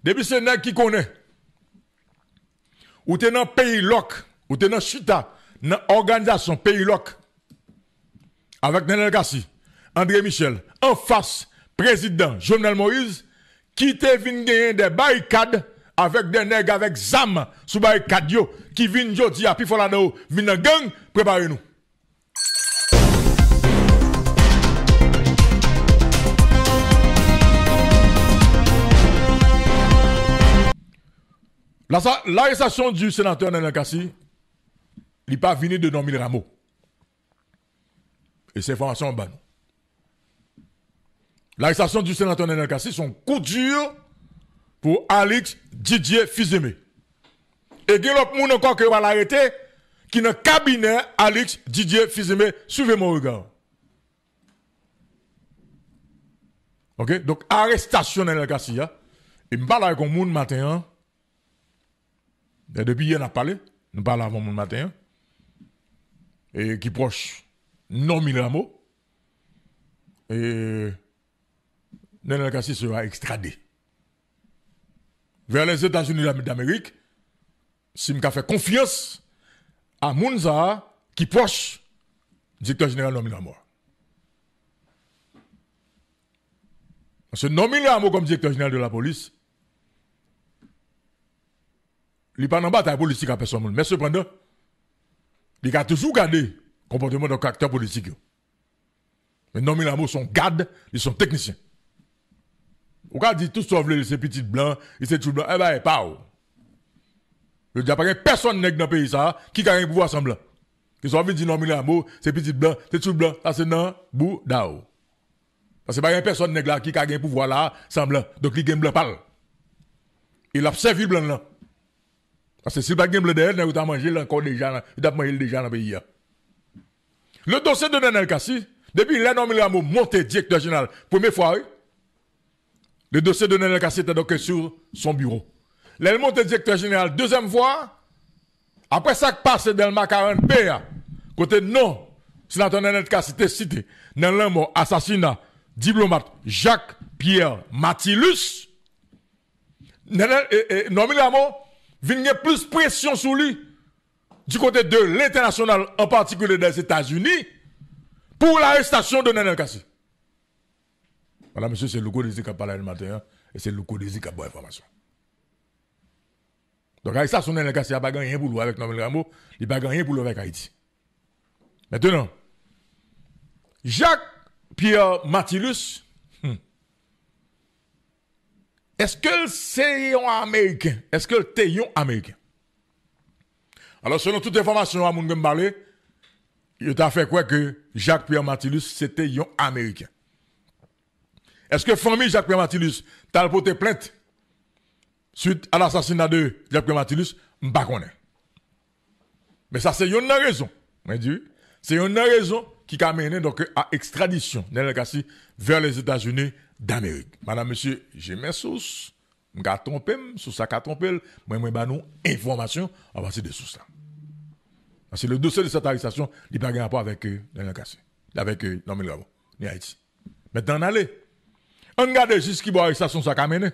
Depuis c'est nèg qui connaît. Ou t'es dans pays loc, ou t'es dans chita, dans organisation pays loc. Avec Nenel Kassi, André Michel, en face, président Jovenel Moïse, qui te vin gagner des barricades avec des nègres avec zam sous barricade yo, qui vin jodi a pi fola nou, vin nan gang, préparez-nous. L'arrestation du sénateur Nenel Kassi, il n'est pas venu de Nomil Rameau. Et ces informations en bas. L'arrestation du sénateur Nenel Kassi, son coup dur pour Alix Didier Fils-Aimé. Et il y a l'autre monde encore qui va l'arrêter, qui est dans le cabinet Alix Didier Fils-Aimé. Suivez mon regard. Ok? Donc, arrestation Nenel Kassi, et je parle avec un monde matin, depuis hier, on a parlé, nous parlons avant mon matin, et qui proche Nomil Rameau, et Nenel Kassi sera extradé vers les États-Unis d'Amérique, si je fais confiance à Mounza, qui proche directeur général Nomil Rameau. Parce que Nomil Rameau comme directeur général de la police, il n'est pas dans la bataille politique à personne. Mais cependant, il a toujours gardé le comportement d'un acteur politique. Mais Nomil Rameau sont gardes, ils sont techniciens. Ou quand dit tout sauf ces petits blancs, ils sont tout blancs, eh ben, pas. Je dis pas personne n'est dans le pays ça, qui a un pouvoir semblant. Qui sont venus dire Nomil Rameau, ces petits blancs, c'est tout blanc, ça c'est non, bou, dao. Parce que pas personne n'est là qui a un pouvoir là, semblant. Donc il gagne blanc parle. Il a servi blanc là. Parce que si le bagage de il a mangé encore déjà, il a mangé déjà dans le pays. Le dossier de Nenel Kassi, depuis là, Nomil Rameau monté directeur général, première fois, oui, le dossier de Nenel Kassi était donc sur son bureau. Là, il monté directeur général, deuxième fois, après ça qui passe dans le Macaron P, côté non, sénateur Nenel Kassi était cité, dans le mot assassinat, diplomate Jacques-Pierre Mathilus, Nomil Rameau, vient plus pression sur lui du côté de l'international, en particulier des États-Unis, pour l'arrestation de Nenel Kassi. Voilà, monsieur, c'est le logo des qui a parlé le matin, et c'est le logo des qui a bonne information. Donc, l'arrestation de Nenel Kassi, il n'a pas gagné pour lui avec Nomil Rameau, il n'a pas gagné pour lui avec Haïti. Maintenant, Jacques-Pierre Mathilus, est-ce que c'est un Américain? Est-ce que c'est un Américain? Alors, selon toute information à mon parler, il a fait quoi que Jacques-Pierre Mathilus, c'était un Américain. Est-ce que famille Jacques-Pierre Mathilus t'a porté plainte suite à l'assassinat de Jacques-Pierre Mathilus? Je ne sais pas. Mais ça, c'est une raison. C'est une raison qui a mené donc à extradition Nenel Kassi vers les États-Unis d'Amérique. Madame, monsieur, j'ai mes sources, je vais tromper, sous ça qu'a trompé, moi, je vais nous information à partir de sous ça. Parce que le dossier de cette arrestation, il n'a pas de rapport avec Nenel Kassi, avec Nomil Rameau, ni Haïti. Maintenant, allez, on regarde juste qui va arrestation ça qu'a mené.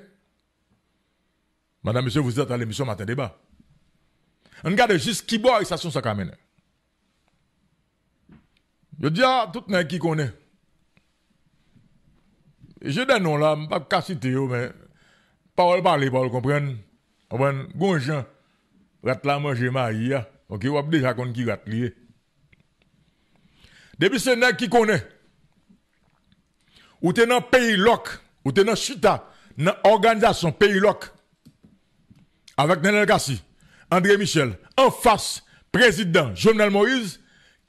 Madame, monsieur, vous êtes à l'émission Matin Débat. On regarde juste qui va arrestation ça qu'a mené. Je dis à tout le monde qui connaît. Je dis non là, je ne vais pas citer, mais parole, comprendre. Gonjan, rat la manger maï, ok, ou déjà qu'on qui rat lié. Depuis c'est nèg qui connaît. Ou t'es dans pays loc, ou t'es dans chita, dans organisation pays loc. Avec Nenel Kassi, André Michel, en face, président Jovenel Moïse,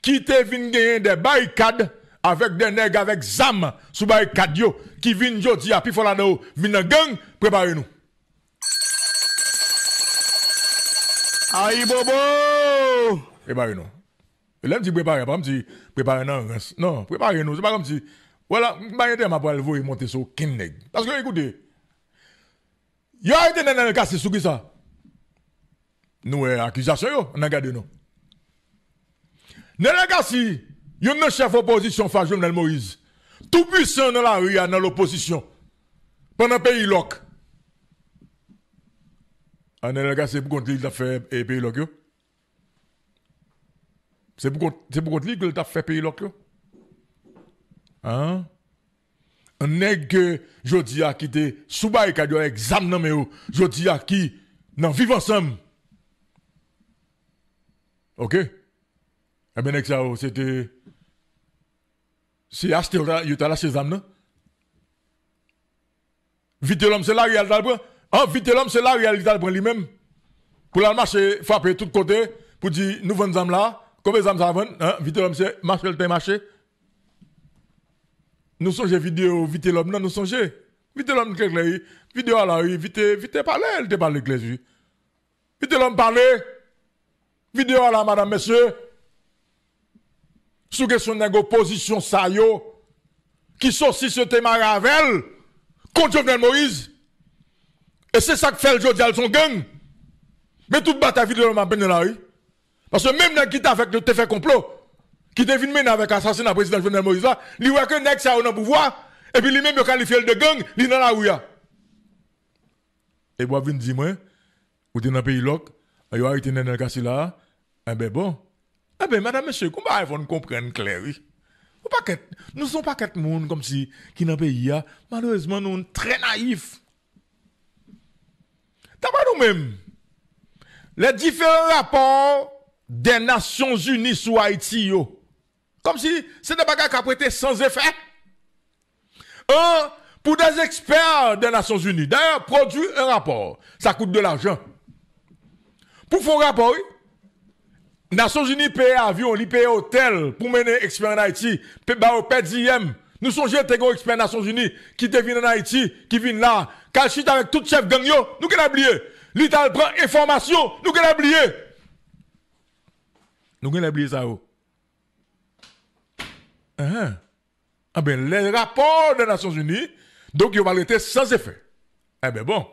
qui te vin gagner des barricades avec des nègres avec zam sous barricade yo, qui vin jodi a pi fola nou, vin nan gang, préparez-nous. Aïe bobo! Préparez-nous. Et là, je dis préparez, pas me préparez non, préparez-nous, c'est pas comme si, voilà, je ma pour aller monter sur kin nègre. Parce que, écoutez, yo a été Nenel Kassi sous qui ça? Nous, accusation yo, on a gardé nous. Nenel Kassi, yon nan chef opposition face Jovenel Moïse. Tout puissant dans la rue, dans l'opposition. Pendant pays loc. En Elga, c'est pour contre lui, il a fait pays local. C'est pour contre lui qu'il a fait pays local. Hein? Un nègre que jodi a quitté sous bail qui a examen nan mais jodi a qui nan vivre ensemble. OK? Eh ben nèg ça c'était si acheter il t'a lâché examen nan. Vite l'homme c'est là il t'a prend. Ah vite l'homme c'est là il t'a prend lui-même. Pour la marcher frapper tout côté pour dire nous vendons examen là, combien examen ça vend? Hein? Vite l'homme c'est marcher le marché. Nous songeons vidéo, vite l'homme, non, nous songeons. Vite l'homme, vidéo à la rue, vite parler, elle te parle l'église. Vite l'homme parler, vidéo à la madame, monsieur. Sous question de opposition, ça yo, qui sont si ce thème Ravel, contre Jovenel Moïse. Et c'est ça que fait le Jodial son gang. Mais toute bataille vidéo l'homme a peine dans la rue. Parce que même dans qui t'a fait, te fait complot. Qui te vient mener avec assassinat du président Jovenel Moïse, il voit que Nek ça a un pouvoir, et puis lui-même il qualifie de gang, il est dans la rue. Et moi, je dis, moi, ou t'es dans le pays loc, il a arrêté dans le cas là, eh ben bon, eh ben madame, monsieur, comment il faut comprendre clair, oui? Nous ne sommes pas quatre monde comme si, qui dans le pays, malheureusement, nous sommes très naïfs. T'as pas nous-mêmes. Les différents rapports des Nations Unies sur Haïti, yo. Comme si c'était pas qu'à prêter sans effet. Pour des experts des Nations Unies, d'ailleurs, produire un rapport, ça coûte de l'argent. Pour faire un rapport, oui, Nations Unies paye avion, ils payent hôtel pour mener expert en Haïti, paye dixième. Nous songeons à des experts des Nations Unies qui viennent en Haïti, qui viennent là, calchit avec tout chef gang yo, nous qui oublié. L'État prend information, nous qui oublié. Nous qui oublié ça. Ah ben, les rapports des Nations Unies, donc ils vont être sans effet. Eh ben bon,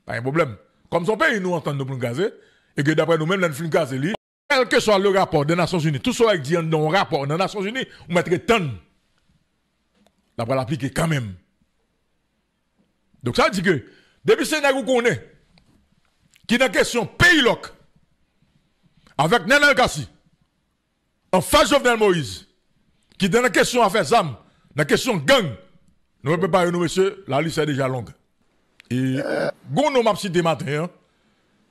pas un problème. Comme son pays nous entend nous gazer, et que d'après nous-mêmes, nous finissons gazer lui, quel que soit le rapport des Nations Unies, tout ce qui dit dans le rapport des Nations Unies, on mettrait tonne. Là, pour l'appliquer quand même. Donc ça veut dire que, depuis ce qu'on connaît, qui est dans la question pays loc, avec Nenel Kassi, en face de Jovenel Moïse, qui dans la question affaire ZAM, dans la question gang, nous ne pouvons pas nous, monsieur, la liste est déjà longue. Et, gon nous m'a cité matin,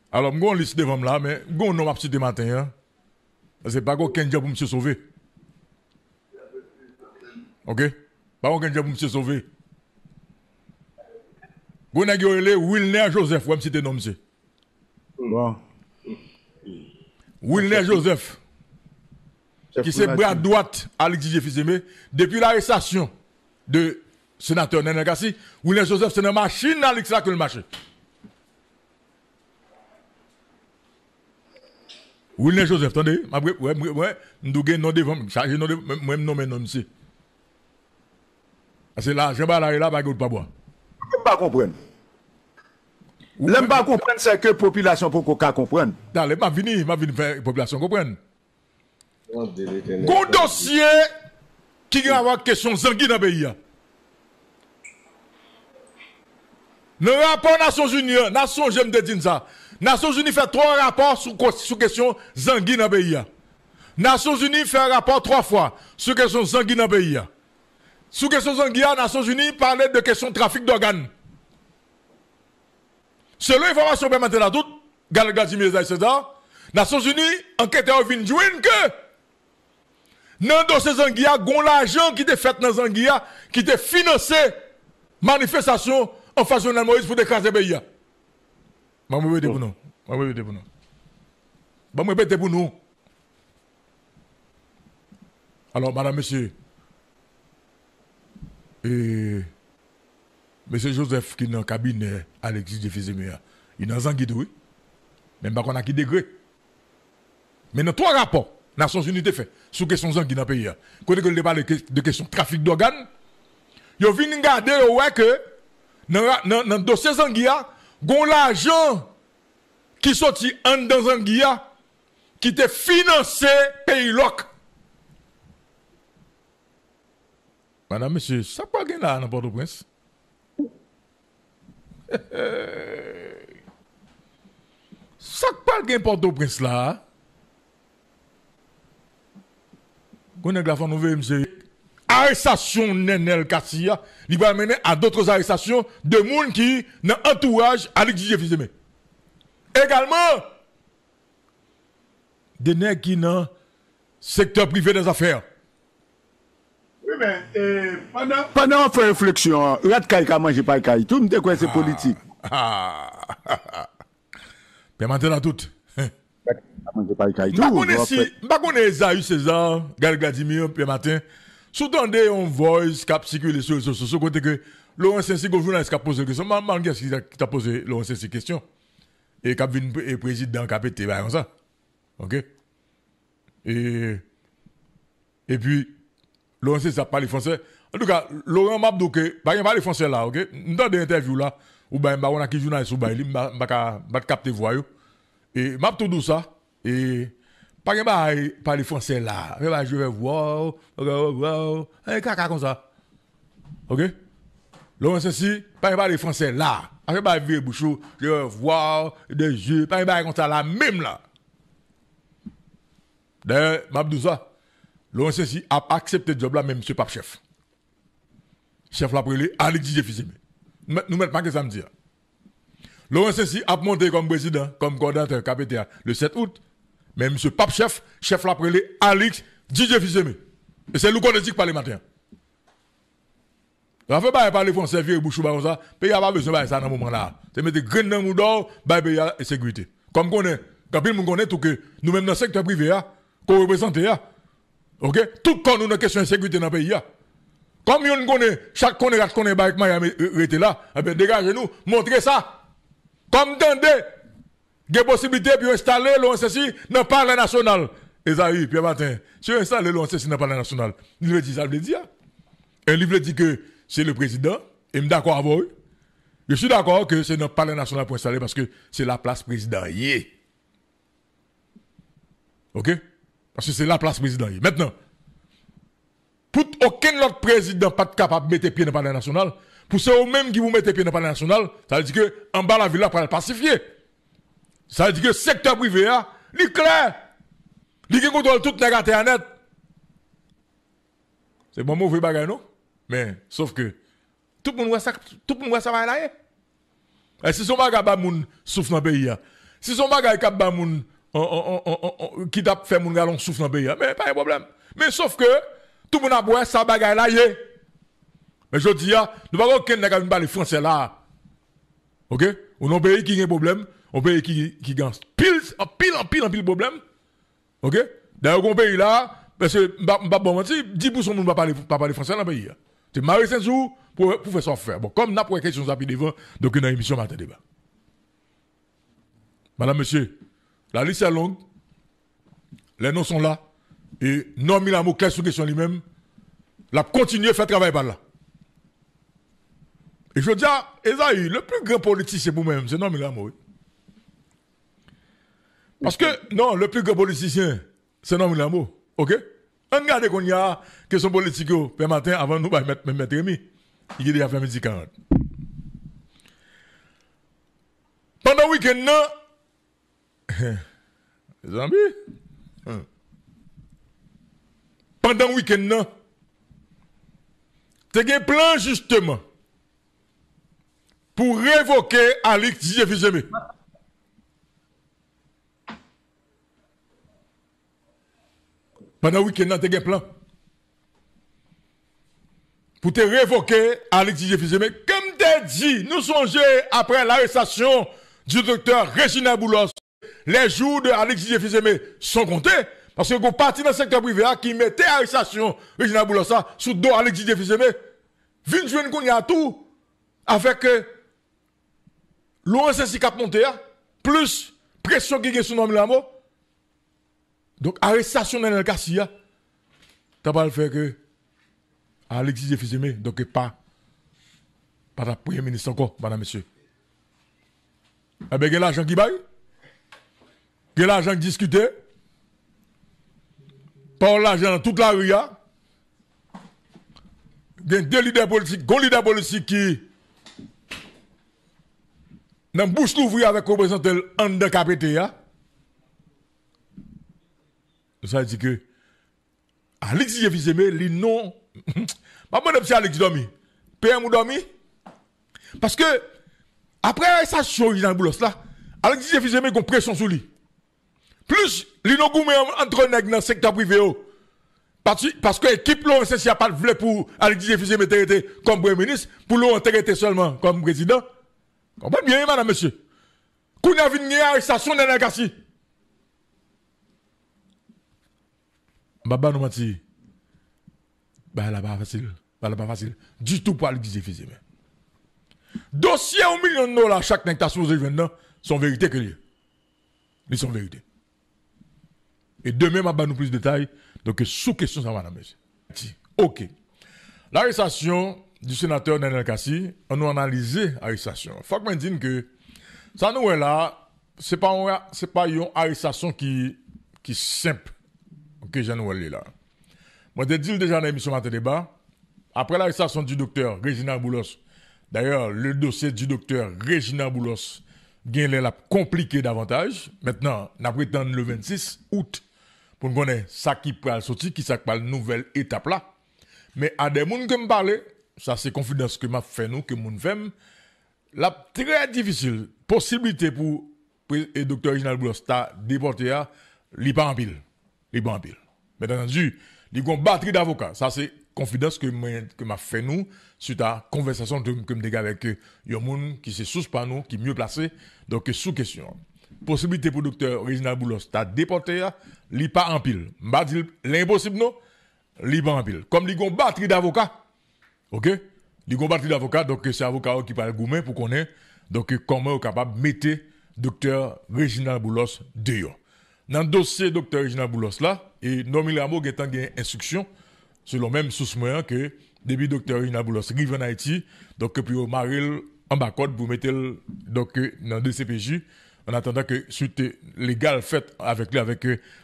alors, gon liste devant là, mais gon nous m'a cité matin, c'est pas qu'aucun job pour monsieur sauver. Ok? Pas qu'aucun job pour monsieur sauver. Gon a gueulé Wilner Joseph, ou cité nom monsieur. Bon. Wilner Joseph. Qui s'est bras droite à l'exigé Fizeme, depuis l'arrestation de sénateur Nenel Kassi, Wilner Joseph, c'est une machine à l'extra que le marché. Wilner Joseph, attendez, nous avons nom devant, chargé nom devant, même nom, monsieur. C'est là, je vais là, là, pas boire. Je ne pas comprendre. L'aime pas comprendre, c'est que la population pour qu'on comprenne. Allez, ma vini faire la population comprendre. Gon dossier qui a une question sanguine dans le pays. Le rapport Nations Unies, Nations j'aime te dire ça. Nations Unies fait 3 rapports sur question sanguine dans le pays. Nations Unies fait un rapport 3 fois sur question sanguine dans le pays. Sur question sanguine, Nations Unies parlait de question trafic d'organes. Selon l'information permanente là toute, Galgadi Mirza César, Nations Unies enquêteur vient joindre que dans le dossier Zanguia, gon l'argent qui était fait dans Zanguia, qui était financé manifestation en face de Jovenel Moïse pour décraser le pays. Je vais répéter pour nous. Je vais répéter pour nous. Je vais répéter pour nous. Alors, madame, monsieur, monsieur Joseph qui est dans le cabinet Alexis de Fizeme, il est dans Zanguia, oui. Même pas qu'on a qui degré. Mais dans 3 rapports, Nations Unies fait sur question Zanguia dans le pays. Quand on parle de question trafic d'organes, ils viennent regarder que dans le dossier Zanguia, il y a l'argent qui sorti en dans Zanguia qui était financé pays loc. Madame, monsieur, ça pas gagner là dans Port-au-Prince. pas le Port-au-Prince là. Qu'on est la fin nouvelle, monsieur. Arrestation Nenel Kassia, il va mener à d'autres arrestations de monde qui dans entourage Alex DJ Fils-Aimé. Également, des nègres qui dans secteur privé des affaires. Oui, mais pendant on fait réflexion, rat kay ka manger pas kay, tout me dit quoi c'est politique. Permettez la toute. Manger pas kay Je tout. ne connais pas Esaü César, Gal Vladimir, Pierre Martin. Sous-tendez un voice qui a circulé sur les réseaux sociaux, côté que Laurent Sensi, le journaliste qui a posé la question, malgré qui t'a posé Laurent Sensi question, et qui a vu le président qui a pété, comme ça. Ok? Et puis, Laurent Sensi a parlé français. En tout cas, Laurent m'a dit que, pas parler français là, ok? Dans des interviews là, ou bien, on a qui journaliste ou bien, il m'a capté voix. Et m'a tout dit ça, et. Pas que parler français là. Je vais voir. Caca comme ça. Ok? Laurent Sensi, pas que parler français là. Je vais virer bouchou. Je vais voir des yeux. Pas que parler comme ça là. Même là. D'ailleurs, Mabdouza, Laurent Sensi a accepté le job là, même M. Pape Chef. Chef l'a appelé Alex DJ Fils-Aimé. Nous mettons pas que ça me dit. Laurent Sensi a monté comme président, comme coordinateur KPTA le 7 août. Mais M. Pape Chef l'a appelé Alex DJ Fils-Aimé. Et c'est lui qu'on dit par les matins. On fait pas parler français, vieux bouchou, comme ça. Pays n'a pas besoin de ça dans ce moment-là. C'est mettre des graines dans le moudor, pays et sécurité. Comme qu'on est, quand on connaît tout que nous-mêmes dans le secteur privé, qu'on représente, ok? Tout quand nous avons une question de sécurité dans le pays. Comme on connaît, chaque connaît, avec Miami, était là, eh bien, dégagez-nous, montrez ça. Comme tendez. Il y a possibilité de installer l'ONCC dans le Parlement national. Esaü, Pierre Martin, si on installe l'ONCC dans le Parlement national, il veut dire ça, il veut dire. Et il veut dire que c'est le président, et je suis d'accord avec eux. Je suis d'accord que c'est dans le Parlement national pour installer parce que c'est la place présidentielle. Ok? Parce que c'est la place présidentielle. Maintenant, pour aucun autre président pas capable de mettre pied dans le Parlement national, pour ceux même qui vous mettez pied dans le Parlement national, ça veut dire que en bas la ville là pour le pacifier. Ça veut dire que le secteur privé, il est clair. Il contrôle toute la Internet. C'est bon mauvais bagage, non? Mais, sauf que, tout le monde voit ça, va là. Et si son bagage ba moun souffle dans le pays, si son bagage ka ba moun, qui t'a fait moun galon souffle dans le pays, mais pas de problème. Mais sauf que, tout le monde a boire ça bagage là, mais je dis, nous ne pouvons pas parler français là. Ok? Ou non pays qui a un problème. On pays qui gagne pile problème. OK? D'ailleurs, on pays là, parce que, bon, 10% de monde ne pas parler français dans le pays. C'est Marie Saint-Jou pour faire ça faire. Bon, comme n'a pas de questions rapides devant, donc une émission matin débat. Madame, monsieur, la liste est longue. Les noms sont là. Et non, il a un mot clair sur question lui-même. La continuer à faire travail par là. Et je dis, Esaü, le plus grand politicien pour moi-même, c'est non, il a un mot. Parce que, non, le plus grand politicien, c'est non, Milamo. Ok? On regarde qu'on y a question politique, le matin, avant nous, mettre Rémi. Il est déjà fait midi 40. Pendant le week-end, les amis, pendant le week-end, tu as un plan justement pour révoquer Alex DJ Fils-Aimé. Pendant le week-end, tu as un plan. Pour te révoquer Alex DJ Fils-Aimé. Comme tu as dit, nous songeons après l'arrestation du docteur Régina Boulos. Les jours de Alex DJ Fils-Aimé sont comptés. Parce que vous parti dans le secteur privé qui mettait l'arrestation Régina Boulos sous dos Alex DJ Fils-Aimé. Vin jouer qu'on y a tout. Avec l'ONCC qui a monté, plus pression qui est sur nom de mort. Donc, arrestation dans le Kassia, tu vas le faire que Alex DJ Fils-Aimé, donc pas la première ministre encore, madame, monsieur. Eh bien, il y a l'argent qui baille, il y a l'argent qui discute, par l'argent dans toute la rue, il y a deux leaders politiques, un leader politique qui dans bouche l'ouvrir avec représentant en de KPTA, ça veut dire que Alexis Vizeme, li non. Pas bon de Alexis dormi. PM ou dormi? Parce que, après l'arrestation original Boulos là, Alexis Vizeme a pression sur lui. Plus, li non goumé entre nèg dans le secteur privé. Parce que l'équipe Laurent Sessi a pas de vle pour Alexis Vizeme être comme premier ministre, pour Laurent être seulement comme président. Comprenez bien, madame, monsieur. Qu'on a vu une arrestation dans la Kassi. Baba nous menti. Bah là pas facile. Bah là pas facile. Du tout pour Alexis Vizeme. Dossier $1 million chaque nèg ta supposé venir sont vérité que lui. Ils sont vérité. Et demain m'a ba nous plus de détails donc sous question ça madame monsieur. OK. L'arrestation du sénateur Daniel Kassi, on a analysé l'arrestation. Faut que me dise que ça nous est là, c'est pas une arrestation qui simple. OK, j'en ai là. Moi je dis déjà dans l'émission Matin Débat, après l'arrestation du docteur Réginald Boulos. D'ailleurs, le dossier du docteur Réginald Boulos gagne l'a compliqué davantage. Maintenant, on prétend le 26 août pour nous connaître ça qui peut sortir, qui ça la nouvelle étape là. Mais à des gens qui me parlent, ça c'est confidence que m'a fait nous, que moun fait, la très difficile possibilité pour le docteur Réginald Boulos ta déporté à li pas en pile. Li pas en pile. Mais entendu, il y a une batterie d'avocats. Ça c'est confidence que m'a fait nous suite à conversation que me avec un monde qui se sous par nous, qui mieux placé, donc sous question. Possibilité pour le docteur Réginald Boulos ta déporté, li pas en pile. M'a dit l'impossible non, li pas en pile. Comme li gon batterie d'avocats. OK? Li gon batterie d'avocats donc c'est avocat qui parle gourmet pour connaître donc comment est capable mettre docteur Réginald Boulos dehors. Dans le dossier docteur Réginald Boulos là et Nomi Lamo a une instruction selon même source moyen que depuis docteur Réginald Boulos arrive en Haïti donc puis au maril en bas code pour mettre donc dans deux CPJ en attendant que suite légale faite avec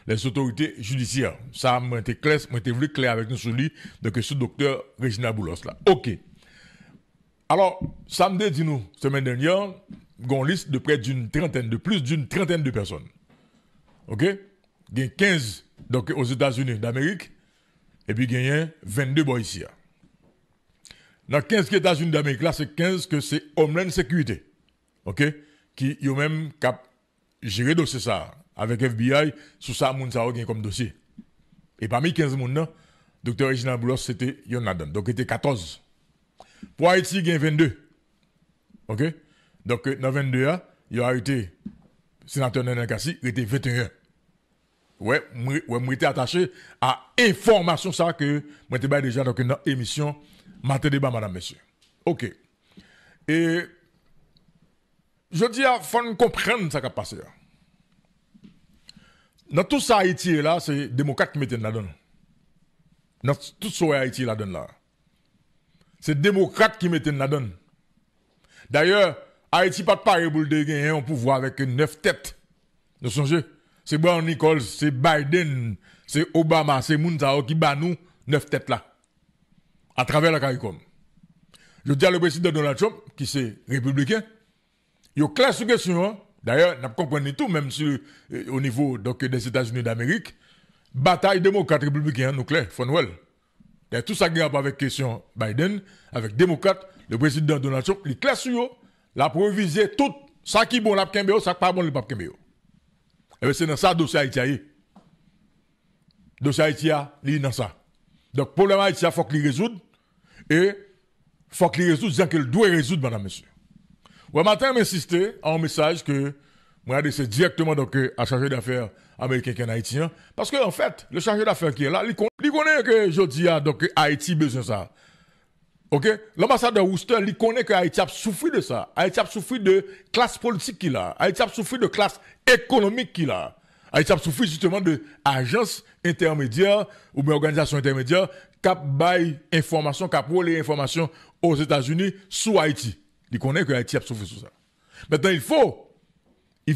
les autorités judiciaires. Ça m'a été clair, avec nous sur lui donc ce docteur Réginald Boulos là. OK. Alors samedi dit nous semaine dernière une liste de près de plus d'une trentaine de personnes. OK? Il y a 15 donc aux États-Unis d'Amérique et puis il y a 22 boys ici. Dans 15 États-Unis d'Amérique là, c'est 15 que c'est Homeland Security. OK? Qui yo même cap gérer dossier ça avec FBI sous ça moun ça gagne comme dossier. Et parmi 15 moun là, docteur Réginald Boulos c'était Yonadan. Donc il était 14. Pour Haïti il y a 22. OK? Donc dans 22 là, il a arrêté sénateur Daniel Kassi, il était 21. Ouais, moi était attaché à information ça que moi était déjà dans une émission Matin Débat madame monsieur. OK. Et je dis à faut comprendre ça qui a passé. Dans tout ça Haïti là, c'est démocrate qui mettent là-dedans. Dans tout ça Haïti là-dedans là. C'est démocrate qui mettent là-dedans. D'ailleurs, Haïti pas de pareil pour le gagner un pouvoir avec 9 têtes. Nous songez, c'est Brown Nichols, c'est Biden, c'est Obama, c'est Mounzao qui bat nous 9 têtes là. À travers la CARICOM. Je dis à le président Donald Trump, qui c'est républicain, il est clair sur la question. D'ailleurs, nous comprenons tout, même au niveau donc, des États-Unis d'Amérique. Bataille démocrate républicain, nous clair, Fonwell. Et tout ça qui a avec la question Biden, avec démocrate, le président Donald Trump, il est clair sur eux, la proviser tout, ça qui est bon, la kembeo, ça qui pas bon, le pas kembeo. Et bien c'est dans ça, dossier Haïti. Dossier Haïti, il est dans ça. Donc, problème Haïti, il faut qu'il résoudre. Et il faut qu'il résoudre, disant qu'il doit résoudre, madame, monsieur. Ouais, matin, m'insisté en message que moi, c'est directement donc, à chargé d'affaires américain qu'un haïtien. Parce que, en fait, le chargé d'affaires qui est là, il connaît que je dis, donc, Haïti besoin de ça. OK? L'ambassadeur Worcester, il connaît que Haïti a souffert de ça. Haïti a souffert de classe politique qu'il a. Haïti a souffert de classe économique qu'il a. Haïti a souffert justement de agences intermédiaires ou bien organisations intermédiaires qui baillent information, qui les informations aux États-Unis sous Haïti. Il connaît que Haïti a souffert de ça. Maintenant, il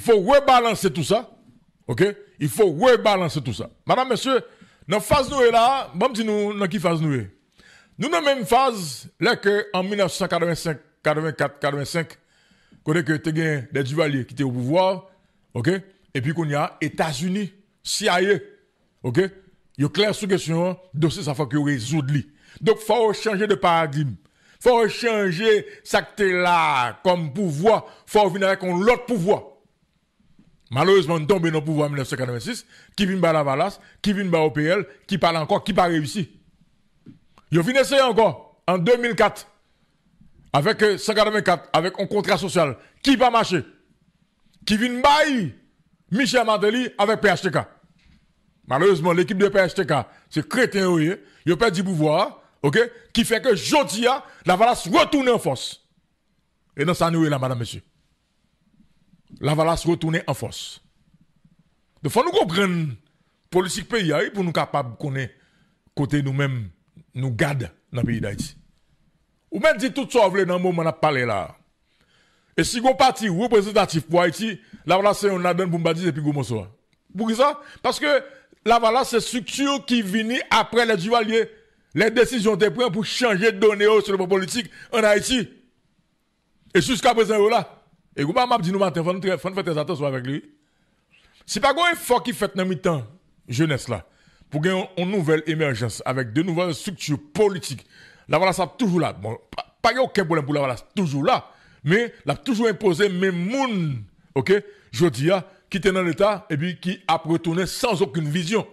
faut rebalancer tout ça. OK? Il faut rebalancer tout ça. Madame, monsieur, dans la phase nous est là, bon, dis-nous, dans qui phase nous est? Nous dans la même phase, là que en 1985, 84, 85, qu'on que tu as des Duvaliers qui étaient au pouvoir, OK? Et puis qu'on y a États-Unis, CIA, OK? Yo clair sur question, dossier ça faut que résoudre li. Donc faut changer de paradigme. Faut changer ça que t'es là comme pouvoir, faut venir avec un autre pouvoir. Malheureusement, on tombe dans le pouvoir en 1986, qui vient par la Valas, qui vient par OPL, qui parle encore, qui pas réussi. Ils viennent essayer encore, en 2004, avec 184, avec un contrat social, qui pas marché. Qui vient par Michel Martelly avec PHTK. Malheureusement, l'équipe de PHTK, c'est crétin, il a perdu du pouvoir, ok? Qui fait que Jodia, la Valas retourne en force. Et dans ça, nous, là, madame, monsieur. La Valas retourne en force. Donc, il faut nous comprendre, politique pays, pour nous capables de connaître, côté nous-mêmes, nous garde dans le pays d'Haïti. Ou même dit tout ça, dans le moment où on a parlé là. Et si on parti représentatif pour Haïti, la Valas, c'est un adon pour me et puis bonsoir. Pour ça? Parce que la Valas, c'est structure qui vient après les Duvaliers. Les décisions étaient prises pour changer de données sur le plan politique en Haïti. Et jusqu'à présent, là. Et vous m'avez dit nous matin, faut faire très attention avec lui. Si pas un effort qui fait dans mi-temps, jeunesse là, pour gagner une nouvelle émergence avec de nouvelles structures politiques, la Valas est toujours là. Bon, pas aucun problème pour la Valas, toujours là. Mais elle a toujours imposé même moun, ok, Jodia, qui était dans l'État et puis qui a retourné sans aucune vision.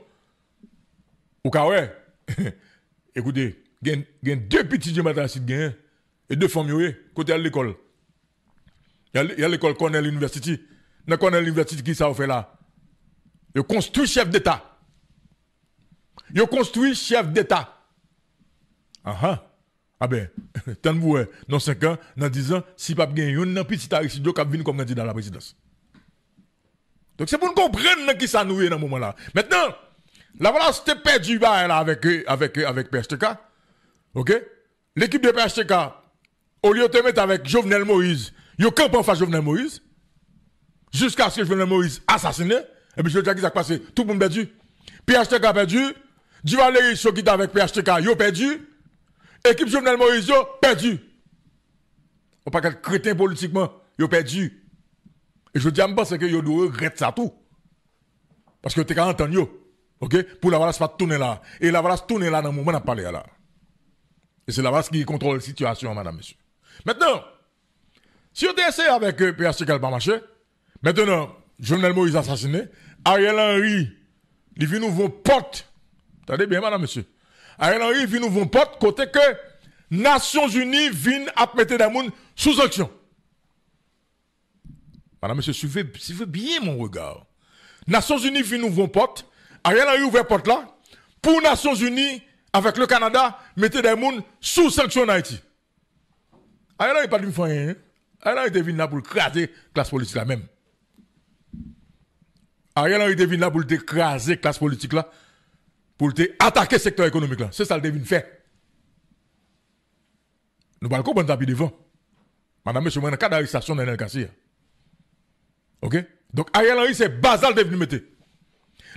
Au cas où, écoutez, il y a deux petits dieux maintenant et deux familles côté à l'école. Il y a l'école Cornell University. Dans Cornell University, qui ça fait là? Il construit chef d'État. Il construit chef d'État. Ah ben, tant vous, dans 5 ans, dans 10 ans, si pas bien, il y a un petit Aristido qui vient comme candidat à la présidence. Donc c'est pour nous comprendre qui ça nous est dans ce moment-là. Maintenant, la voilà, c'était perdu là avec PHTK. OK? L'équipe de PHTK, au lieu de te mettre avec Jovenel Moïse, il y a camp en face Jovenel Moïse, jusqu'à ce que Jovenel Moïse assassiné, et puis je dis qu'il a passé, tout le monde perdu. PHTK a perdu, Duvalier qui est avec PHTK, il a perdu, équipe Jovenel Moïse, il a perdu. On pas qu'être crétin politiquement, il a perdu. Et je dis à moi, c'est que yo doit regretter ça tout. Parce que tu as entendu, ok? Pour la Valas pas tourner là. Et la Valas tourner là dans le moment où on a parlé là. Et c'est la Valas qui contrôle la situation, madame, monsieur. Maintenant, si on essayé avec PHTK pas marché, maintenant, Jovenel Moïse assassiné, Ariel Henry, il vient nous vont porte. Attendez bien, madame, monsieur. Ariel Henry vient nous vont porte côté que Nations Unies viennent à mettre des gens sous sanction. Madame, monsieur, suivez bien mon regard. Nations Unies viennent nous vont porte. Ariel Henry ouvert porte là. Pour Nations Unies, avec le Canada, mettez des gens sous sanction en Haïti. Ariel Henry pas de rien. Ariel Henry est venu là pour craser la classe politique là même. Ariel Henry est venu là pour écraser la classe politique là. Pour attaquer le secteur économique là. C'est ça qu'il devine faire. Nous ne pouvons pas comprendre tapis devant. Madame, monsieur, moi, dans le cas d'arrestation dans le OK? Donc, Ariel Henry, c'est basal devenu mettre.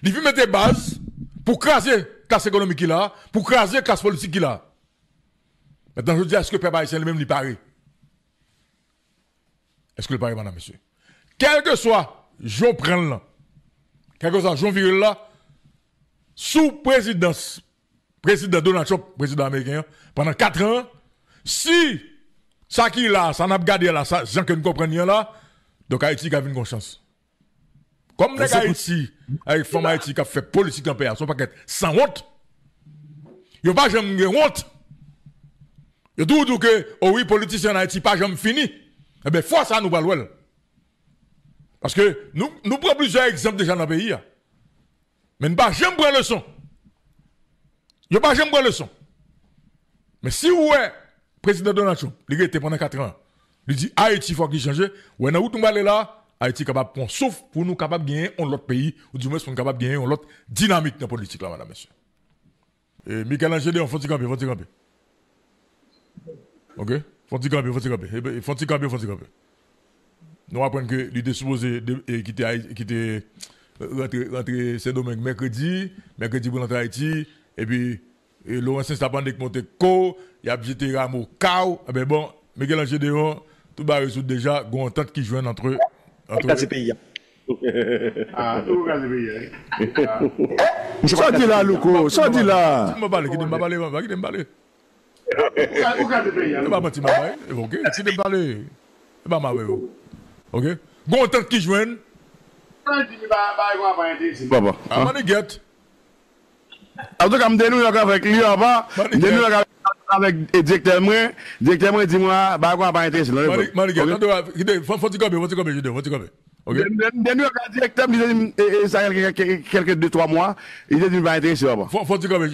Il veut mettre base pour craser la classe économique qu'il a, pour craser la classe politique qu'il a. Maintenant, je dis, est-ce que le peuple haïtien lui-même lui paraît? Est-ce que le paraît, madame, monsieur? Quel que soit, Jean Pren là, quel que soit, Jean Viril là, sous présidence, président Donald Trump, président américain, pendant 4 ans, si ça qui est là, ça n'a pas gardé là, ça, gens que nous comprenions là, donc Haïti a une conscience. Comme les Haïti, avec femmes Haïti qui a fait politique dans le pays, ils sont pas sans honte. Ils n'ont pas jamais honte. Ils disent que, oh oui, politiciens en Haïti, pas jamais fini. Eh bien, fois ça, nous va loin. Parce que nous prenons plusieurs exemples déjà dans le pays. Mais nous ne pas jamais prendre leçon. Ils n'ont pas jamais prendre leçon. Mais si vous êtes président Donald Trump, il était pendant 4 ans, il dit Haïti, il faut qu'il change. Ou est-ce que nous allons là, Haïti est capable de prendre, sauf pour nous capables de gagner un autre pays, ou du moins pour nous capables de gagner un autre dynamique dans la politique, là, madame, monsieur. Et Michel-Angélé, on faut y camper, OK? Faut y camper. Nous apprenons que l'idée supposée quitter rentrer Saint-Domingue mercredi pour rentrer Haïti, et puis Laurent Saint-Stapandik monte Co, il y a jeté Rameau Kao, mais bon, Michel-Angélé, tout va résoudre déjà, il y a une entente qui joue entre ces pays. Ah, tout le cas des pays. Sorti là, Louko, sorti là. Je vais parler, qui te parler, qui te parler. Je vais mentir, ok? Qui te parler? Je vais m'avoir, ok? Bon temps qui joignent. Papa. Ah, maniguette. En tout cas, je me avec lui en bas. Je me avec le directeur. Directeur, dis-moi, bah, quoi, pas intéressé. Maniguette, faut-il camper, ok? Le directeur, ça quelques 2-3 mois, il dit qu'il va intéresser. Faut-il camper.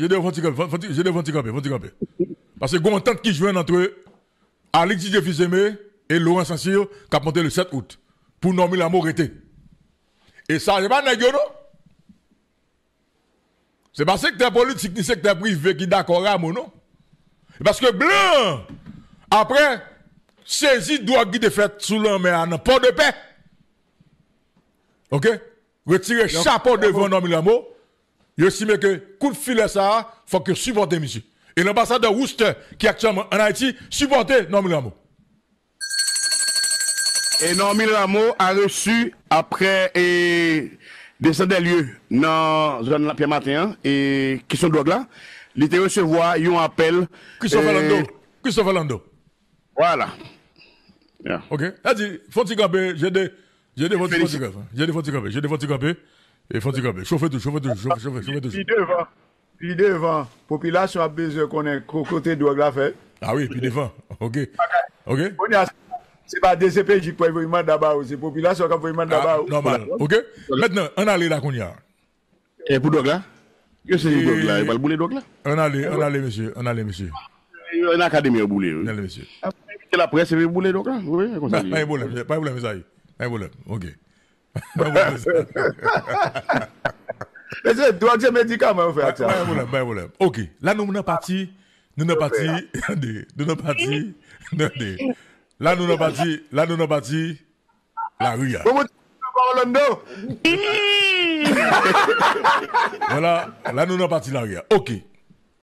Parce que bon temps qui joignent entre Alex Didier Fils-Aimé et Laurent Saint-Cyr qui a monté le 7 août pour nommer la moralité. Et ça, c'est pas négocié, non? C'est pas secteur politique ni secteur privé qui est d'accord à moi, non? Parce que blanc, après, saisi doit qui est fait sous l'homme à un port de paix. Ok? Retirer chapeau devant Nomi Lamo. Je estime que coup de filet ça, faut que supporter monsieur. Et l'ambassadeur Worcester, qui est actuellement en Haïti, supporter Nomi Lamo. Et Nomi Lamo a reçu après descendre des lieux dans la zone de Pierre Martin et qui sont drogue là. Il était recevoir un appel. Christophe Lando. Voilà. Yeah. Ok. Elle dit, faut-il camper, j'ai des photocopes. Et faut-il chauffer tout. Puis devant, population a besoin qu'on ait côté drogue là fait. Ah oui, puis devant. Ok. C'est pas DCPJ qui peut vraiment d'abord, c'est la population qui peut vraiment d'abord. Normal. Ok. Maintenant, on a allé là qu'on y a. Et pour drogue là? Que c'est le drogue là? Il va le bouler drogue là? On a allé, monsieur. Il y a une académie au bouler. On a allé, monsieur. C'est la presse, il va bouler drogue là? Oui, comme ça. Pas de problème, ça y est. Pas de problème. Ok. Mais c'est drogue médicament, en fait. Pas de problème. Ok. Là, nous sommes partis. Là, nous sommes partis. La rue. Voilà. Là, nous sommes partis la rue. Ok.